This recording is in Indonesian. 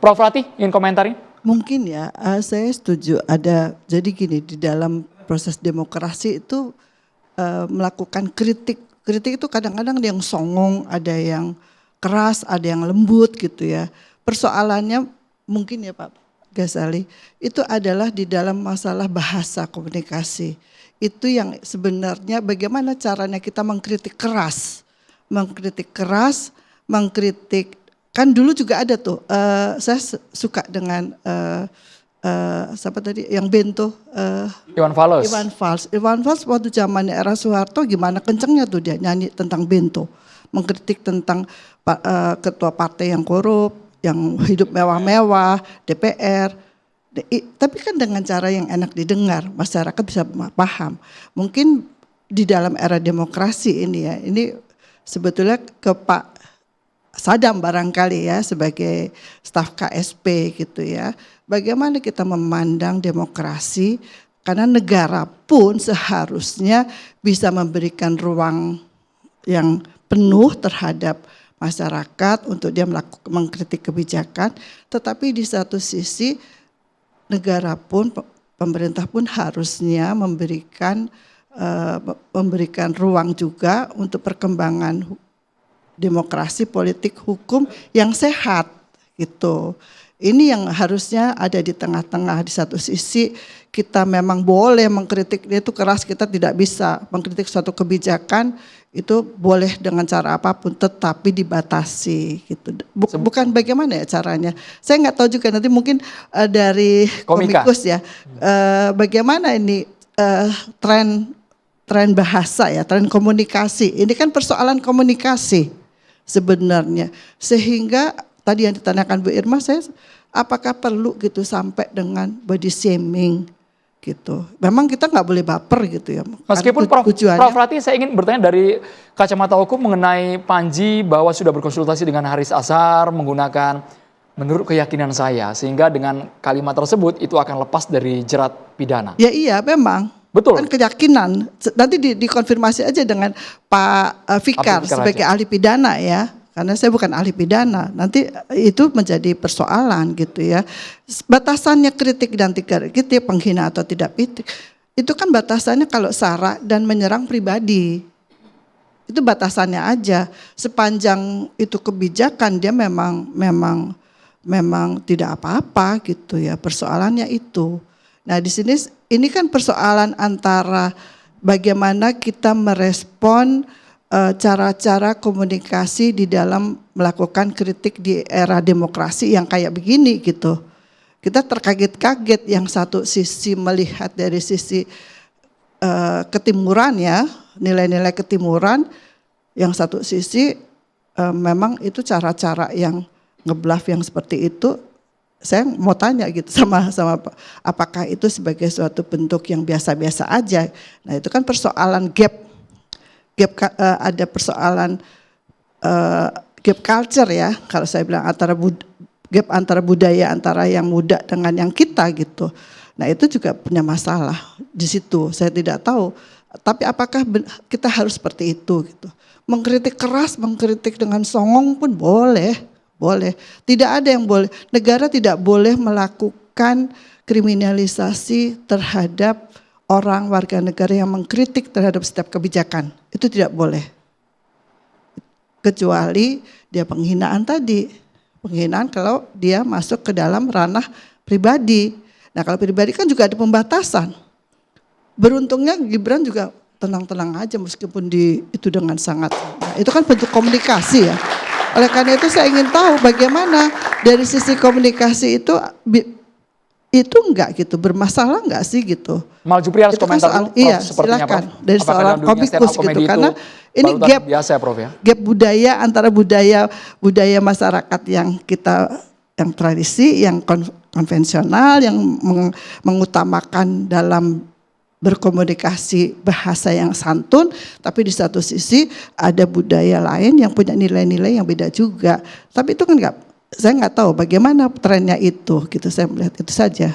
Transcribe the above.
Prof. Ratih ingin komentarin? Mungkin ya, saya setuju ada, jadi gini, di dalam proses demokrasi itu melakukan kritik. Kritik itu kadang-kadang ada yang songong, ada yang keras, ada yang lembut gitu ya. Persoalannya mungkin ya Pak Ghazali, itu adalah di dalam masalah bahasa komunikasi. Itu yang sebenarnya bagaimana caranya kita mengkritik keras. Mengkritik, kan dulu juga ada tuh, saya suka dengan siapa tadi yang bento, Iwan Fals. Iwan Fals waktu zaman era Soeharto gimana kencengnya tuh dia nyanyi tentang bento, mengkritik tentang ketua partai yang korup, yang hidup mewah-mewah, DPR. Tapi kan dengan cara yang enak didengar, masyarakat bisa paham. Mungkin di dalam era demokrasi ini ya, ini sebetulnya ke Pak Sadam barangkali ya sebagai staf KSP gitu ya. Bagaimana kita memandang demokrasi, karena negara pun seharusnya bisa memberikan ruang yang penuh terhadap masyarakat untuk dia mengkritik kebijakan, tetapi di satu sisi negara pun, pemerintah pun harusnya memberikan ruang juga untuk perkembangan demokrasi, politik, hukum yang sehat gitu. Ini yang harusnya ada di tengah-tengah. Di satu sisi kita memang boleh mengkritik, itu keras, kita tidak bisa mengkritik suatu kebijakan, itu boleh dengan cara apapun tetapi dibatasi gitu. Bukan bagaimana ya caranya. Saya nggak tahu juga, nanti mungkin dari Komikus ya. Bagaimana ini tren bahasa ya, tren komunikasi. Ini kan persoalan komunikasi sebenarnya. Sehingga tadi yang ditanyakan Bu Irma, saya apakah perlu gitu sampai dengan body shaming gitu. Memang kita nggak boleh baper gitu ya. Meskipun Prof. Ratih, saya ingin bertanya dari kacamata hukum mengenai Panji bahwa sudah berkonsultasi dengan Haris Azhar menggunakan menurut keyakinan saya, sehingga dengan kalimat tersebut itu akan lepas dari jerat pidana. Ya iya memang. Betul. Kan keyakinan. Nanti dikonfirmasi aja dengan Pak Fikar sebagai ahli pidana ya. Karena saya bukan ahli pidana. Nanti itu menjadi persoalan gitu ya. Batasannya kritik dan tidak kritik, penghina atau tidak kritik. Itu kan batasannya kalau sara dan menyerang pribadi. Itu batasannya aja. Sepanjang itu kebijakan dia memang tidak apa-apa gitu ya. Persoalannya itu. Nah di sini ini kan persoalan antara bagaimana kita merespon cara-cara komunikasi di dalam melakukan kritik di era demokrasi yang kayak begini gitu. Kita terkaget-kaget, yang satu sisi melihat dari sisi ketimuran ya, nilai-nilai ketimuran, yang satu sisi memang itu cara-cara yang ngebluff yang seperti itu. Saya mau tanya gitu sama apakah itu sebagai suatu bentuk yang biasa-biasa aja. Nah itu kan persoalan gap ada persoalan gap culture ya, kalau saya bilang gap antara budaya antara yang muda dengan yang kita gitu. Nah itu juga punya masalah di situ. Saya tidak tahu, tapi apakah kita harus seperti itu gitu. Mengkritik keras, mengkritik dengan songong pun boleh. Tidak ada yang boleh. Negara tidak boleh melakukan kriminalisasi terhadap orang warga negara yang mengkritik terhadap setiap kebijakan. Itu tidak boleh. Kecuali dia penghinaan tadi. Penghinaan kalau dia masuk ke dalam ranah pribadi. Nah kalau pribadi kan juga ada pembatasan. Beruntungnya Gibran juga tenang-tenang aja meskipun itu dengan sangat. Nah, itu kan bentuk komunikasi ya. Oleh karena itu saya ingin tahu bagaimana dari sisi komunikasi itu enggak gitu, bermasalah enggak sih gitu. Mal Jupri harus komentar dulu, Prof, iya, sepertinya silakan. Prof. Dari soal komikus gitu, karena ini gap biasa ya Prof ya. Gap budaya antara budaya masyarakat yang tradisi, yang konvensional, yang mengutamakan dalam berkomunikasi bahasa yang santun, tapi di satu sisi ada budaya lain yang punya nilai-nilai yang beda juga. Tapi itu kan saya nggak tahu bagaimana trennya itu gitu, saya melihat itu saja.